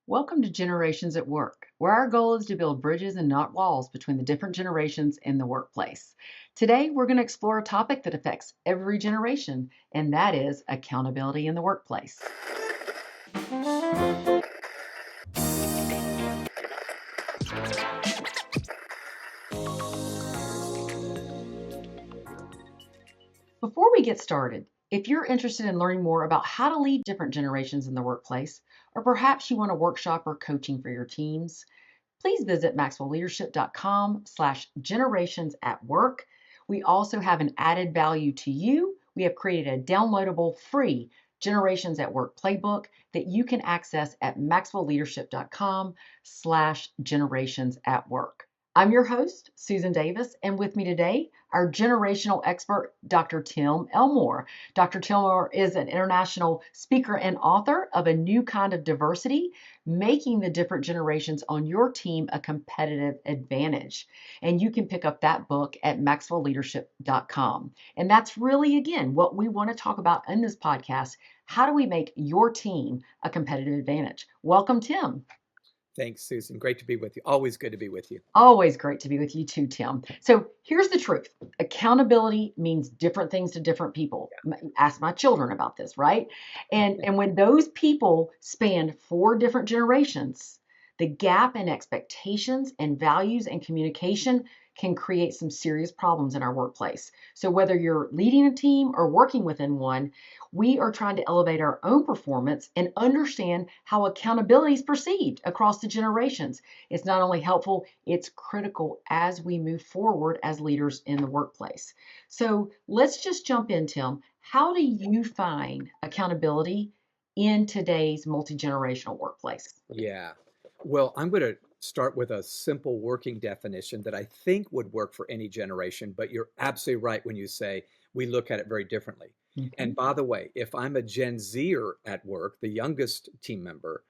Welcome to Generations at Work, where our goal is to build bridges and not walls between the different generations in the workplace. Today, we're going to explore a topic that affects every generation, and that is accountability in the workplace. Before we get started, if you're interested in learning more about how to lead different generations in the workplace, or perhaps you want a workshop or coaching for your teams, please visit maxwellleadership.com/generations at work. We also have an added value to you. We have created a downloadable free Generations at Work playbook that you can access at maxwellleadership.com/generations at work. I'm your host, Susan Davis, and with me today, our generational expert, Dr. Tim Elmore. Dr. Tim Elmore is an international speaker and author of A New Kind of Diversity, making the different generations on your team a competitive advantage. And you can pick up that book at maxwellleadership.com. And that's really, again, what we want to talk about in this podcast. How do we make your team a competitive advantage? Welcome, Tim. Thanks, Susan. Great to be with you. Always good to be with you. Always great to be with you too, Tim. So here's the truth. Accountability means different things to different people. Ask my children about this, right? And when those people span four different generations, the gap in expectations and values and communication can create some serious problems in our workplace. So whether you're leading a team or working within one, we are trying to elevate our own performance and understand how accountability is perceived across the generations. It's not only helpful, it's critical as we move forward as leaders in the workplace. So let's just jump in, Tim. How do you find accountability in today's multi-generational workplace? Yeah. Well, I'm going to start with a simple working definition that I think would work for any generation, but you're absolutely right when you say we look at it very differently. And by the way, if I'm a Gen Zer at work, the youngest team member,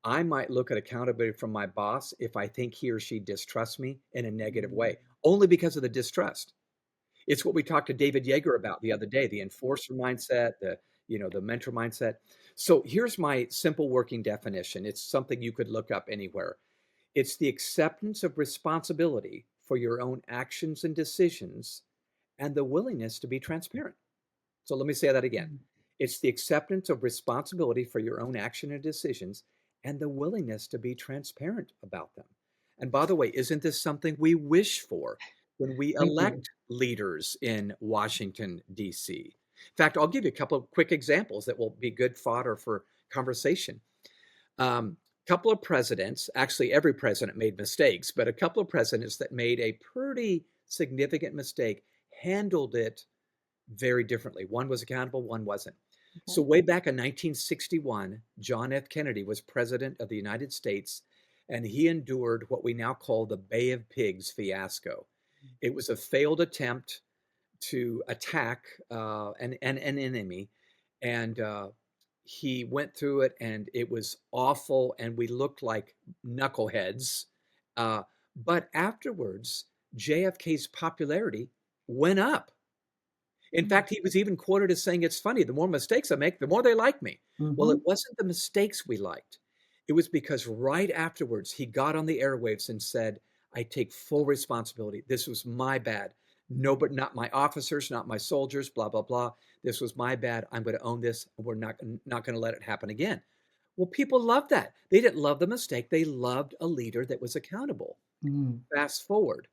I might look at accountability from my boss if I think he or she distrusts me in a negative way, only because of the distrust. It's what we talked to David Yeager about the other day, the enforcer mindset, the mentor mindset. So here's my simple working definition. It's something you could look up anywhere. It's the acceptance of responsibility for your own actions and decisions and the willingness to be transparent. So let me say that again. It's the acceptance of responsibility for your own action and decisions and the willingness to be transparent about them. And by the way, isn't this something we wish for when we elect leaders in Washington, D.C.? In fact, I'll give you a couple of quick examples that will be good fodder for conversation. Couple of presidents, actually every president made mistakes, but a couple of presidents that made a pretty significant mistake handled it very differently. One was accountable, one wasn't. So way back in 1961, John F. Kennedy was president of the United States, and he endured what we now call the Bay of Pigs fiasco. It was a failed attempt to attack an enemy, and he went through it, and it was awful, and we looked like knuckleheads. But afterwards, JFK's popularity went up. In fact, he was even quoted as saying, it's funny, the more mistakes I make, the more they like me. Well, it wasn't the mistakes we liked. It was because right afterwards, he got on the airwaves and said, I take full responsibility. This was my bad. No, but not my officers, not my soldiers, blah, blah, blah. This was my bad. I'm going to own this. We're not going to let it happen again. Well, people loved that. They didn't love the mistake. They loved a leader that was accountable. Fast forward.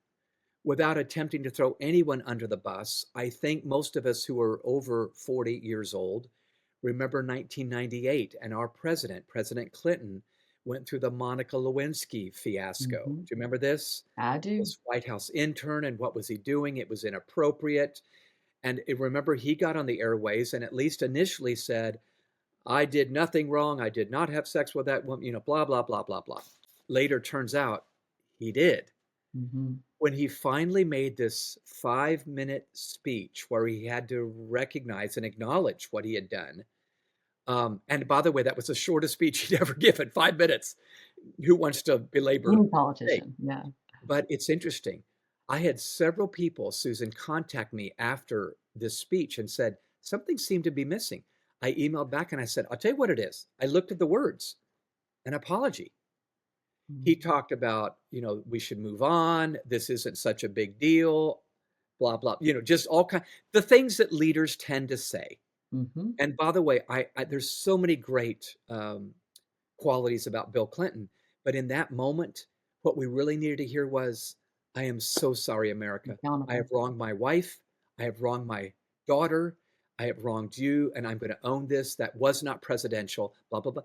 Without attempting to throw anyone under the bus, I think most of us who are over 40 years old remember 1998 and our president, President Clinton, went through the Monica Lewinsky fiasco. Do you remember this? I do. This White House intern, and what was he doing? It was inappropriate. And remember, he got on the airways and at least initially said, I did nothing wrong. I did not have sex with that woman, blah, blah, blah, blah, blah. Later turns out he did. When he finally made this 5-minute speech where he had to recognize and acknowledge what he had done. And by the way, that was the shortest speech he'd ever given, 5 minutes. Who wants to belabor? Any politician, yeah. But it's interesting. I had several people, Susan, contact me after this speech and said, something seemed to be missing. I emailed back and I said, I'll tell you what it is. I looked at the words. an apology. He Mhm. talked about, we should move on. This isn't such a big deal, blah, blah, just all kind the things that leaders tend to say. Mhm. And by the way, there's so many great qualities about Bill Clinton, but in that moment, what we really needed to hear was, I am so sorry, America. I have Accountable. wronged my wife. I have wronged my daughter. I have wronged you, and I'm going to own this. That was not presidential, blah, blah, blah.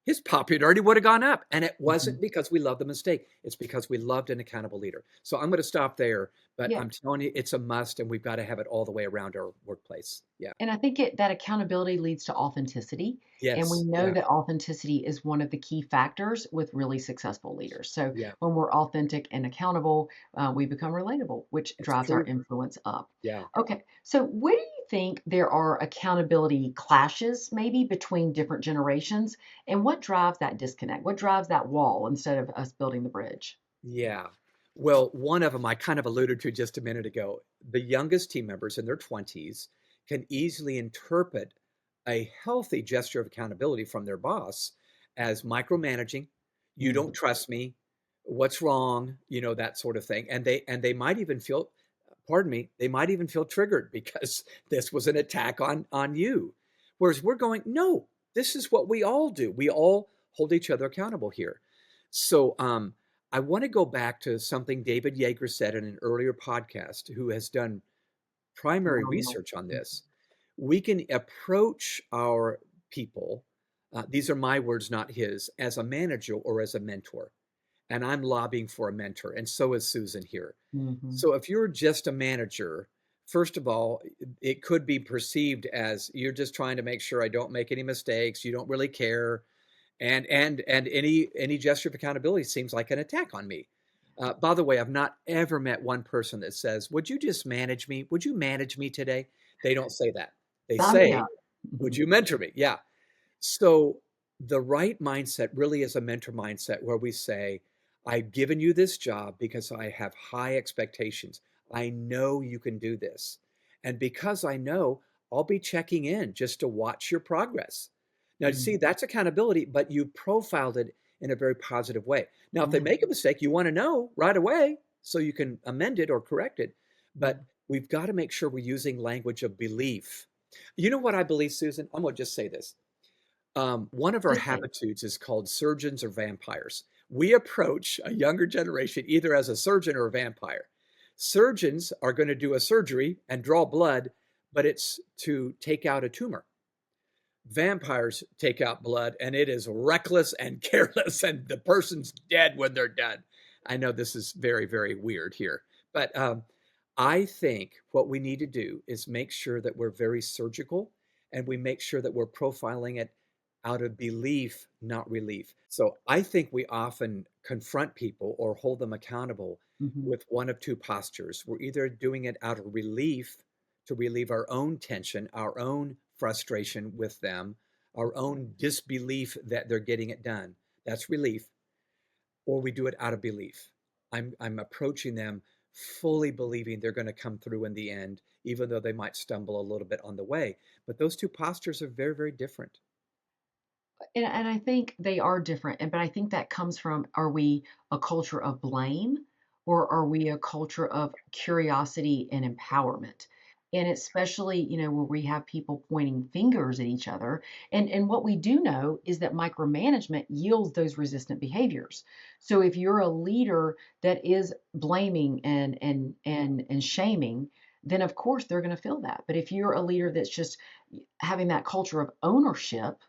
His popularity would have gone up. And it wasn't Mhm. because we loved the mistake. It's because we loved an accountable leader. So I'm going to stop there, but Yeah. I'm telling you, it's a must, and we've got to have it all the way around our workplace. Yeah. And I think that accountability leads to authenticity. And we Yes. know Yeah. that authenticity is one of the key factors with really successful leaders. So Yeah. when we're authentic and accountable, we become relatable, which It's drives our true. influence up. Yeah. Okay. So where do you think there are accountability clashes maybe between different generations? And what drives that disconnect? What drives that wall instead of us building the bridge? Yeah. Well, one of them I kind of alluded to just a minute ago. The youngest team members in their 20s can easily interpret a healthy gesture of accountability from their boss as micromanaging. You Mm, don't trust me. What's wrong? That sort of thing. And they might even feel, pardon me, they might even feel triggered because this was an attack on you. Whereas we're going, no, this is what we all do. We all hold each other accountable here. So I want to go back to something David Yeager said in an earlier podcast, who has done primary phenomenal. research on this. We can approach our people, these are my words, not his, as a manager or as a mentor. And I'm lobbying for a mentor, and so is Susan here. Mhm. So if you're just a manager, first of all, it could be perceived as you're just trying to make sure I don't make any mistakes. You don't really care, and any gesture of accountability seems like an attack on me. By the way, I've not ever met one person that says, "Would you just manage me? Would you manage me today?" They don't say that. They Sign me say, up. "Would Mhm. you mentor me?" Yeah. So the right mindset really is a mentor mindset where we say, I've given you this job because I have high expectations. I know you can do this. And because I know, I'll be checking in just to watch your progress. Now, see, Mm, that's accountability, but you profiled it in a very positive way. Now, if they yeah. make a mistake, you want to know right away so you can amend it or correct it. Yeah. But we've got to make sure we're using language of belief. You know what I believe, Susan? I'm going to just say this. One of our Just say, habitudes is called surgeons or vampires. We approach a younger generation either as a surgeon or a vampire. Surgeons are going to do a surgery and draw blood, but it's to take out a tumor. Vampires take out blood and it is reckless and careless, and the person's dead when they're done. I know this is very, very weird here, but I think what we need to do is make sure that we're very surgical, and we make sure that we're profiling it out of belief, not relief. So I think we often confront people or hold them accountable mhm, with one of two postures. We're either doing it out of relief to relieve our own tension, our own frustration with them, our own disbelief that they're getting it done. That's relief. Or we do it out of belief. I'm approaching them fully believing they're going to come through in the end, even though they might stumble a little bit on the way. But those two postures are very, very different. and I think they are different, but I think that comes from, are we a culture of blame or are we a culture of curiosity and empowerment? And especially, where we have people pointing fingers at each other. And what we do know is that micromanagement yields those resistant behaviors. So if you're a leader that is blaming and shaming, then of course they're going to feel that. But if you're a leader that's just having that culture of ownership,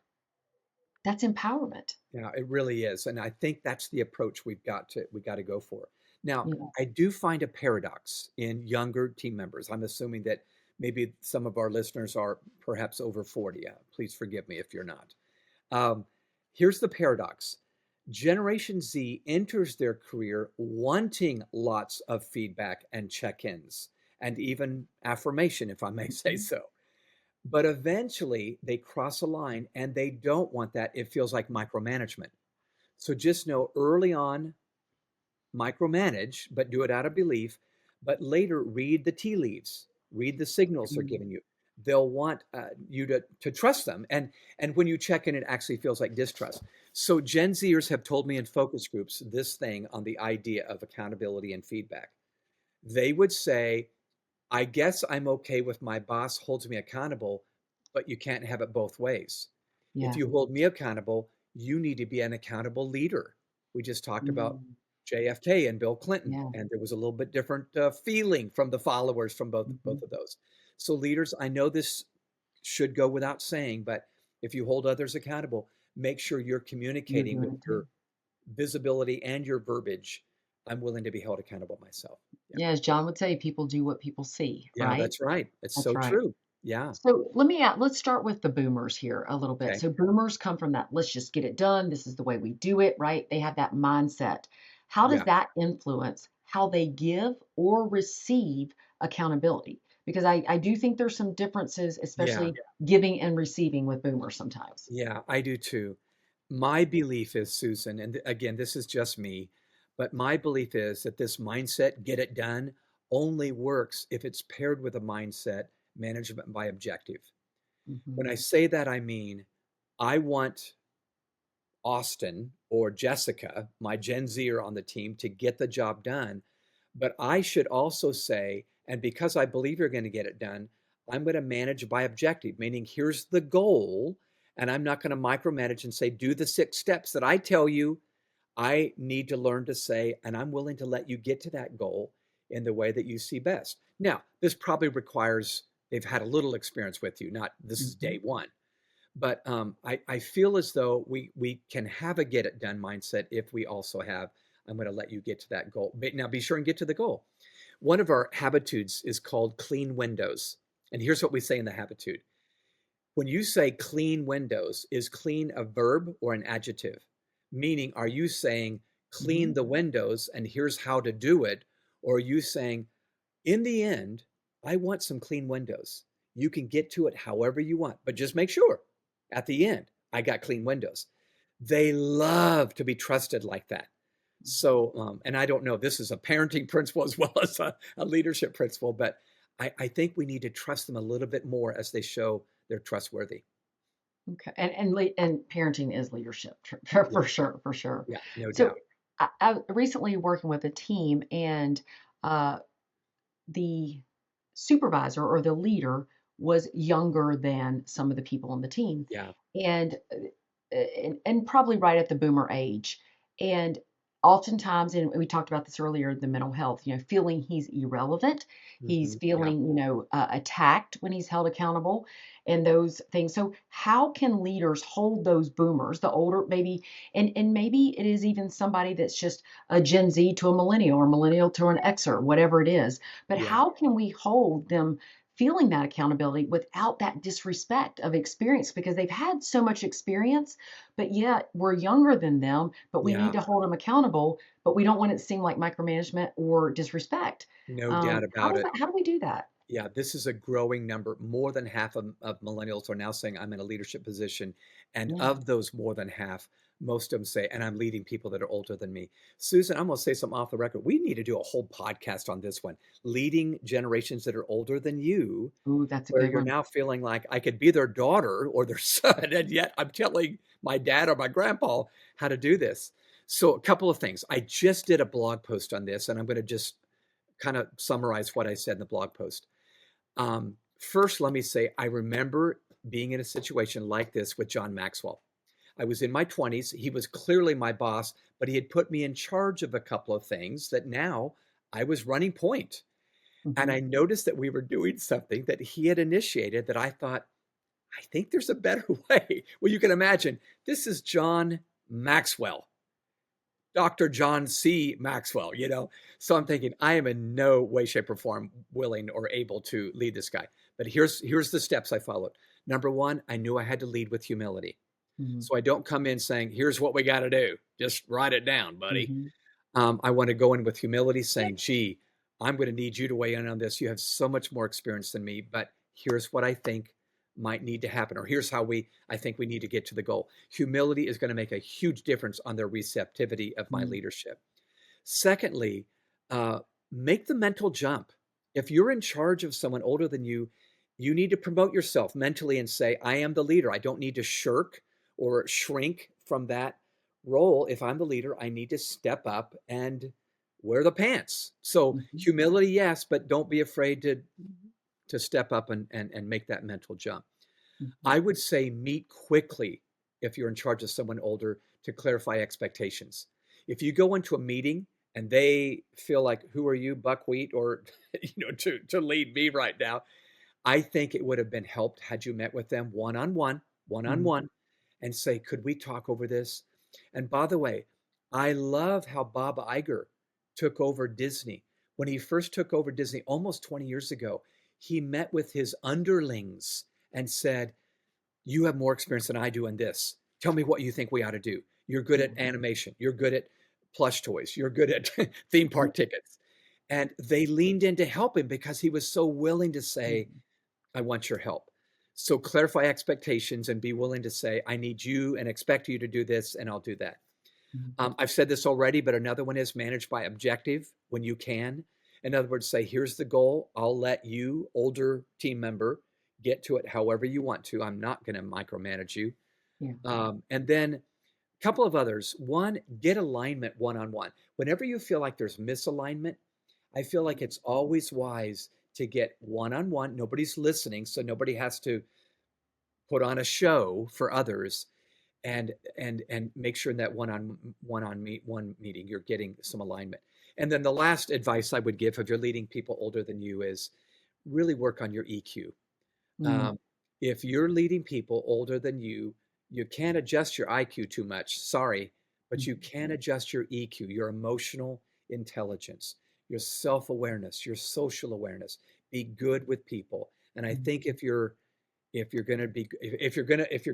that's empowerment. Yeah, it really is. And I think that's the approach we got to go for. Now, Yeah. I do find a paradox in younger team members. I'm assuming that maybe some of our listeners are perhaps over 40. Please forgive me if you're not. Um, Here's the paradox. Generation Z enters their career wanting lots of feedback and check-ins and even affirmation, if I may say Mhm. so. But eventually they cross a line and they don't want that. It feels like micromanagement. So just know early on, micromanage, but do it out of belief. But later, read the tea leaves, read the signals they're Mm. giving you. They'll want you to trust them. And when you check in, it actually feels like distrust. So Gen Zers have told me in focus groups this thing on the idea of accountability and feedback. They would say, I guess I'm okay with my boss holds me accountable, but you can't have it both ways. If Yeah. you hold me accountable, you need to be an accountable leader. We just talked about Mm, JFK and Bill Clinton, yeah. and there was a little bit different feeling from the followers from both Mhm. of those. So leaders, I know this should go without saying, but if you hold others accountable, make sure you're You're communicating doing with it too. your visibility and your verbiage. I'm willing to be held accountable myself. Yeah. Yeah, as John would say, people do what people see, Yeah, right? that's right. It's That's so right. true. Yeah. So let's start with the boomers here a little bit. Okay. So boomers come from that, let's just get it done. This is the way we do it, right? They have that mindset. How does Yeah. that influence how they give or receive accountability? Because I do think there's some differences, Yeah. especially giving and receiving with boomers sometimes. Yeah, I do too. My belief is, Susan, and again, this is just me, but my belief is that this mindset, get it done, only works if it's paired with a mindset, management by objective. When Hmm. I say that, I mean, I want Austin or Jessica, my Gen Zer on the team, to get the job done. But I should also say, and because I believe you're going to get it done, I'm going to manage by objective, meaning here's the goal. And I'm not going to micromanage and say, do the 6 steps that I tell you. I need to learn to say, and I'm willing to let you get to that goal in the way that you see best. Now, this probably requires they've had a little experience with you, not this is Hmm. day one. But I feel as though we can have a get it done mindset if we also have, I'm going to let you get to that goal. But now be sure and get to the goal. One of our habitudes is called clean windows. And here's what we say in the habitude. When you say clean windows, is clean a verb or an adjective? Meaning, are you saying clean Hmm. the windows and here's how to do it? Or are you saying in the end, I want some clean windows. You can get to it however you want, but just make sure at the end, I got clean windows. They love to be trusted like that. So, and I don't know, this is a parenting principle as well as a leadership principle, but I think we need to trust them a little bit more as they show they're trustworthy. Okay, and parenting is leadership Yeah, for sure, for sure. yeah, no So doubt. I recently working with a team, and uh, the supervisor or the leader was younger than some of the people on the team, Yeah, and and probably right at the boomer age. And oftentimes, and we talked about this earlier, the mental health, feeling he's irrelevant, he's yeah, feeling, attacked when he's held accountable, and those things. So, how can leaders hold those boomers, the older maybe, and maybe it is even somebody that's just a Gen Z to a millennial or millennial to an Xer, whatever it is. But yeah, how can we hold them feeling that accountability without that disrespect of experience because they've had so much experience, but yet we're younger than them, but we need yeah, to hold them accountable, but we don't want it to seem like micromanagement or disrespect. no doubt about it. How do we do that? Yeah, this is a growing number. More than half of millennials are now saying, I'm in a leadership position. And Yeah. of those more than half, most of them say, and I'm leading people that are older than me. Susan, I'm going to say something off the record. We need to do a whole podcast on this one, leading generations that are older than you, Ooh, that's a where good you're one. now feeling like I could be their daughter or their son, and yet I'm telling my dad or my grandpa how to do this. So, a couple of things. I just did a blog post on this, and I'm going to just kind of summarize what I said in the blog post. First, let me say, I remember being in a situation like this with John Maxwell. I was in my 20s. He was clearly my boss, but he had put me in charge of a couple of things that now I was running point. And Hmm. I noticed that we were doing something that he had initiated that I thought, I think there's a better way. Well, you can imagine this is John Maxwell. Dr. John C. Maxwell, you know. So I'm thinking, I am in no way, shape, or form willing or able to lead this guy. But here's the steps I followed. Number one, I knew I had to lead with humility. Hmm. So I don't come in saying, here's what we got to do. Just write it down, buddy. Hmm. I want to go in with humility, saying, gee, I'm going to need you to weigh in on this. You have so much more experience than me, but here's what I think might need to happen, or here's how I think we need to get to the goal. Humility is going to make a huge difference on their receptivity of my Hmm. leadership. Secondly, uh, make the mental jump. If you're in charge of someone older than you need to promote yourself mentally and say, I am the leader. I don't need to shirk or shrink from that. role, if I'm the leader, I need to step up and wear the pants. So Mhm. humility, yes, but don't be afraid to step up and make that mental jump. Mhm. I would say meet quickly if you're in charge of someone older to clarify expectations. If you go into a meeting and they feel like, who are you, buckwheat, or to lead me right now, I think it would have been helped had you met with them one on Mhm. one, and say, could we talk over this? And by the way, I love how Bob Iger took over Disney. When he first took over Disney almost 20 years ago, he met with his underlings and said, you have more experience than I do in this. Tell me what you think we ought to do. You're good Yeah. at animation. You're good at plush toys. You're good at theme Yeah. park tickets. And they leaned in to help him because he was so willing to say, Mhm. I want your help. So clarify expectations and be willing to say, I need you and expect you to do this, and I'll do that. Mhm. I've said this already, but another one is manage by objective when you can. In other words, say, here's the goal. I'll let you, older team member, get to it however you want to. I'm not going to micromanage you. Yeah. And then a couple of others. One, get alignment one on one. Whenever you feel like there's misalignment, I feel like it's always wise to get one on one. Nobody's listening, so nobody has to put on a show for others, and make sure in that one meeting you're getting some alignment. And then the last advice I would give if you're leading people older than you is really work on your EQ. Mm. Um, if you're leading people older than you can't adjust your IQ too much. Sorry, but you Mhm. can adjust your EQ, your emotional intelligence, your self-awareness, your social awareness. Be good with people. And I Mhm. think if you're going to be if you're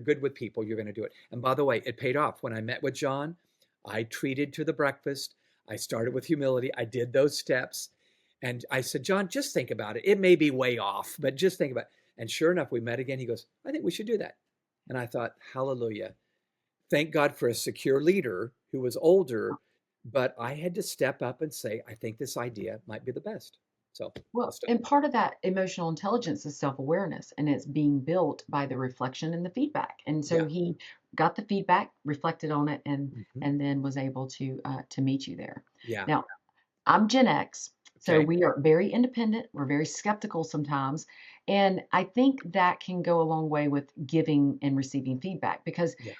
good with people, you're going to do it. And by the way, it paid off. When I met with John, I treated to the breakfast. I started with humility. I did those steps. And I said, John, just think about it. It may be way off, but just think about it. And sure enough, we met again. He goes, I think we should do that. And I thought, hallelujah. Thank God for a secure leader who was older, but I had to step up and say, I think this idea might be the best. So I'll Well, stop. and part of that emotional intelligence is self-awareness, and it's being built by the reflection and the feedback. And Yeah. so he got the feedback, reflected on it, and Mhm. and then was able to meet you there. Yeah. Now, I'm Gen X, so Okay. we are very independent. We're very skeptical sometimes, and I think that can go a long way with giving and receiving feedback because Yeah.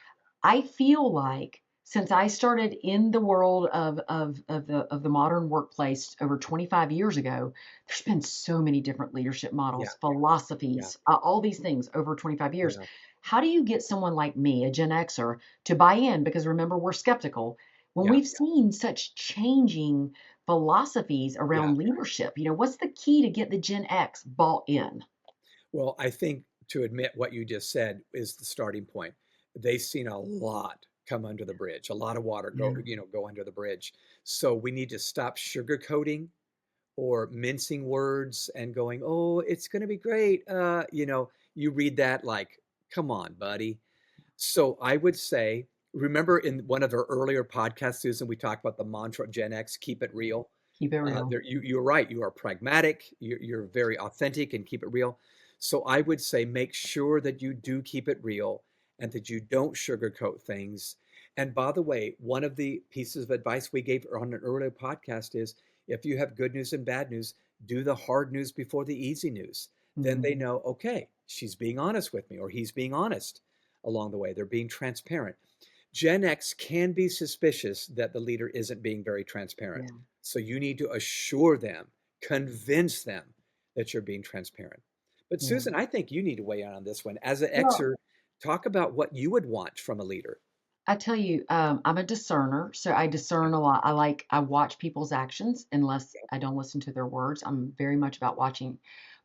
I feel like since I started in the world of the modern workplace over 25 years ago, there's been so many different leadership Yeah. models, Yeah. philosophies, all these things over 25 years. Yeah. How do you get someone like me, a Gen Xer, to buy in? Because remember, we're skeptical when Yeah. we've seen such changing philosophies Yeah. around leadership. What's the key to get the Gen X bought in? Well, I think to admit what you just said is the starting point. They've seen a lot come under the bridge, a lot of water Yeah. go under the bridge. So we need to stop sugarcoating or mincing words and going, "Oh, it's going to be great." You read that like, "Come on, buddy." So I would say, remember in one of our earlier podcasts, Susan, we talked about the mantra of Gen X, keep it real. Keep it real. You're right. You are pragmatic. You're very authentic and keep it real. So I would say make sure that you do keep it real and that you don't sugarcoat things. And by the way, one of the pieces of advice we gave on an earlier podcast is if you have good news and bad news, do the hard news before the easy news. Then Mhm. they know, okay, she's being honest with me or he's being honest along the way. They're being transparent. Gen X can be suspicious that the leader isn't being very transparent. Yeah. So you need to assure them, convince them that you're being transparent. But Yeah. Susan, I think you need to weigh in on this one. As an Well, Xer, talk about what you would want from a leader. I tell you, I'm a discerner, so I Yeah, discern a lot. I watch people's actions unless I don't listen to their words. I'm very much about watching.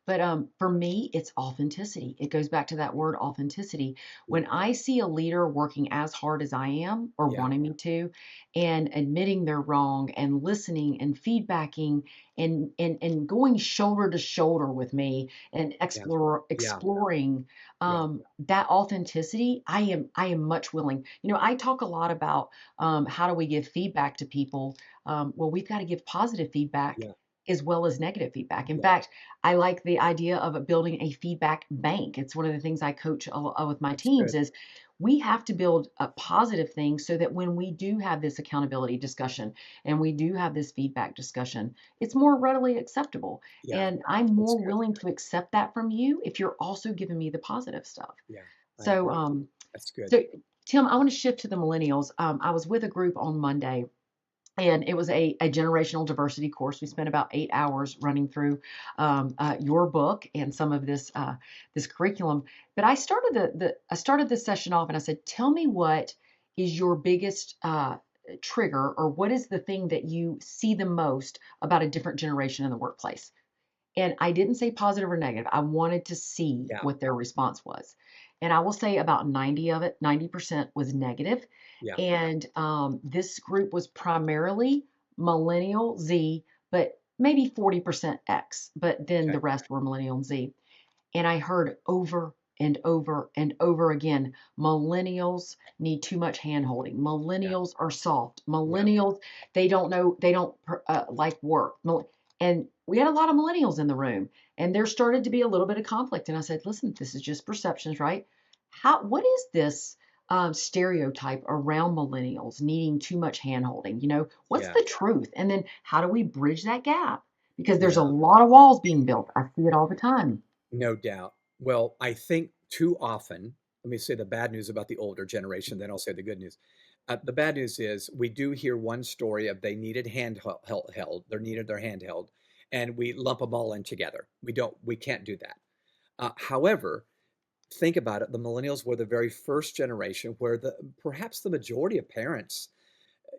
But for me, it's authenticity. It goes back to that word authenticity. yeah, When I see a leader working as hard as I am or yeah, wanting me to, and admitting they're wrong and listening and feedbacking and going shoulder to shoulder with me and yeah, yeah, exploring yeah, that authenticity, I am much willing. I talk a lot about how do we give feedback to people. Well, we've got to give positive feedback yeah, as well as negative feedback. In yeah. fact, I like the idea of building a feedback bank. It's one of the things I coach with my That's teams good. is we have to build a positive thing so that when we do have this accountability discussion and we do have this feedback discussion, it's more readily acceptable. Yeah, And I'm that's more good. willing to accept that from you if you're also giving me the positive stuff. Yeah, I So, agree. That's good. so Tim, I want to shift to the millennials. I was with a group on Monday, and it was a generational diversity course. We spent about 8 hours running through your book and some of this curriculum. But I started this session off, and I said, "Tell me what is your biggest trigger, or what is the thing that you see the most about a different generation in the workplace?" And I didn't say positive or negative. I wanted to see Yeah, what their response was. And I will say about 90% was negative. yeah. And this group was primarily millennial Z, but maybe 40% X, but then Okay. the rest were millennial and Z. And I heard over and over and over again, millennials need too much hand holding. Yeah, Millennials are soft. yeah, Millennials, they don't know, they don't like work. And we had a lot of millennials in the room, and there started to be a little bit of conflict. And I said, listen, this is just perceptions, right? What is this stereotype around millennials needing too much hand holding? What's yeah, the truth? And then how do we bridge that gap? Because there's a yeah. lot of walls being built. I see it all the time. No doubt. Well, I think too often, let me say the bad news about the older generation, then I'll say the good news. The bad news is we do hear one story of they needed held, they needed their hand held, and we lump them all in together. We can't do that. However, think about it. The millennials were the very first generation where perhaps the majority of parents,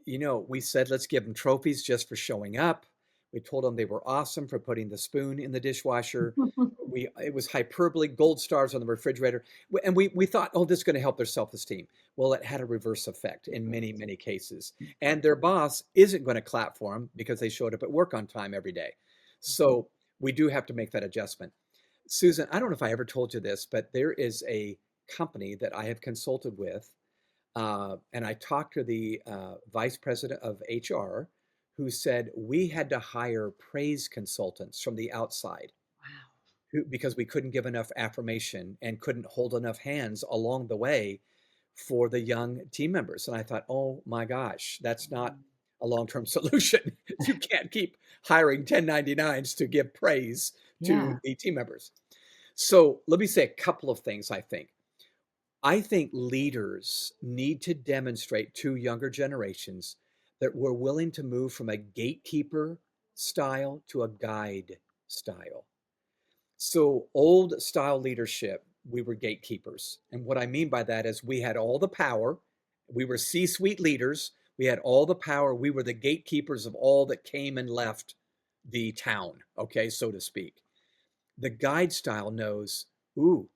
we said, let's give them trophies just for showing up. We told them they were awesome for putting the spoon in the dishwasher. It was hyperbole, gold stars on the refrigerator. And we thought, oh, this is going to help their self-esteem. Well, it had a reverse effect in many, many cases. And their boss isn't going to clap for them because they showed up at work on time every day. So we do have to make that adjustment. Susan, I don't know if I ever told you this, but there is a company that I have consulted with, and I talked to the vice president of HR, who said we had to hire praise consultants from the outside because we couldn't give enough affirmation and couldn't hold enough hands along the way for the young team members. And I thought, oh my gosh, that's not a long-term solution. You can't keep hiring 1099s to give praise to Yeah. the team members. So let me say a couple of things, I think. I think leaders need to demonstrate to younger generations that we're willing to move from a gatekeeper style to a guide style. So, old style leadership, we were gatekeepers. And what I mean by that is we had all the power. We were C suite leaders. We had all the power. We were the gatekeepers of all that came and left the town, okay, so to speak. The guide style knows, ooh,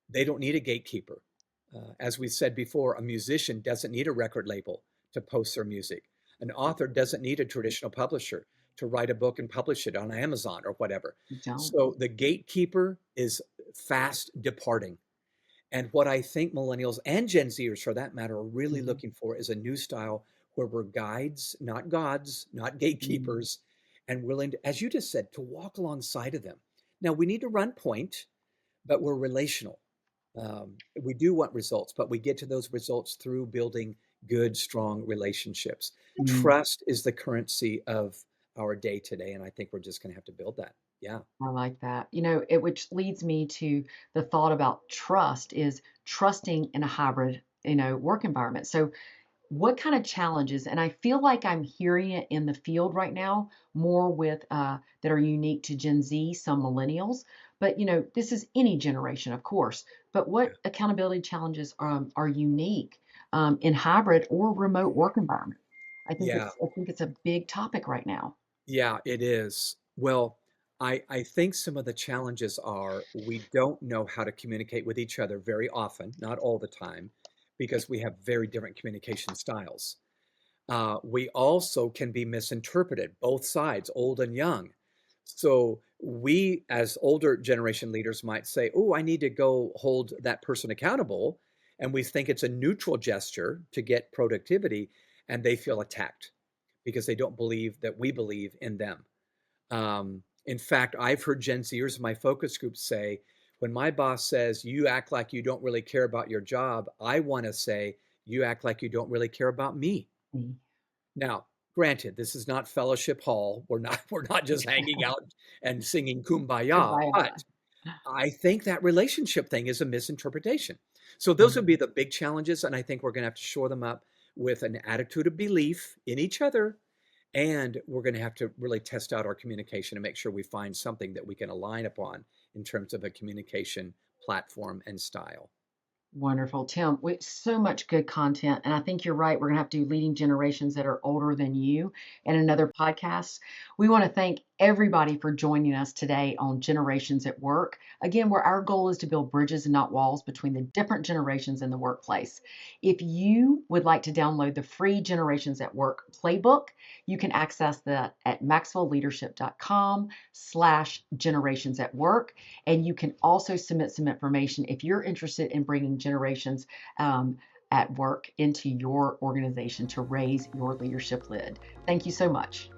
they don't need a gatekeeper. As we said before, a musician doesn't need a record label to post their music. An author doesn't need a traditional publisher to write a book and publish it on Amazon or whatever. Don't. So the gatekeeper is fast departing. And what I think millennials and Gen Zers, for that matter, are really Mhm. looking for is a new style where we're guides, not gods, not Mhm. gatekeepers, and willing to, as you just said, to walk alongside of them. Now, we need to run point, but we're relational. We do want results, but we get to those results through building good, strong relationships. Mhm. Trust is the currency of our day today, and I think we're just going to have to build that. Yeah, I like that. Which leads me to the thought about trust is trusting in a hybrid, work environment. So what kind of challenges, and I feel like I'm hearing it in the field right now more with that are unique to Gen Z, some millennials, but this is any generation, of course. But yeah, what accountability challenges are unique in hybrid or remote work environment? yeah, I think it's a big topic right now. yeah, it is. Well, I think some of the challenges are we don't know how to communicate with each other very often, not all the time, because we have very different communication styles. We also can be misinterpreted, both sides, old and young. So we, as older generation leaders, might say, "Oh, I need to go hold that person accountable," and we think it's a neutral gesture to get productivity, and they feel attacked because they don't believe that we believe in them. In fact, I've heard Gen Zers in my focus group say, When my boss says, you act like you don't really care about your job, I want to say, you act like you don't really care about me. Mm. Now, granted, this is not fellowship hall. We're not just hanging out and singing kumbaya, Goodbye. but I think that relationship thing is a misinterpretation. So those would Mm. be the big challenges, and I think we're going to have to shore them up with an attitude of belief in each other, and we're going to have to really test out our communication and make sure we find something that we can align upon in terms of a communication platform and style. Wonderful. Tim, so much good content. And I think you're right. We're going to have to do leading generations that are older than you in another podcast. We want to thank everybody for joining us today on Generations at Work. Again, where our goal is to build bridges and not walls between the different generations in the workplace. If you would like to download the free Generations at Work playbook, you can access that at maxwellleadership.com/generations at work. And you can also submit some information if you're interested in bringing generations at work into your organization to raise your leadership lid. Thank you so much.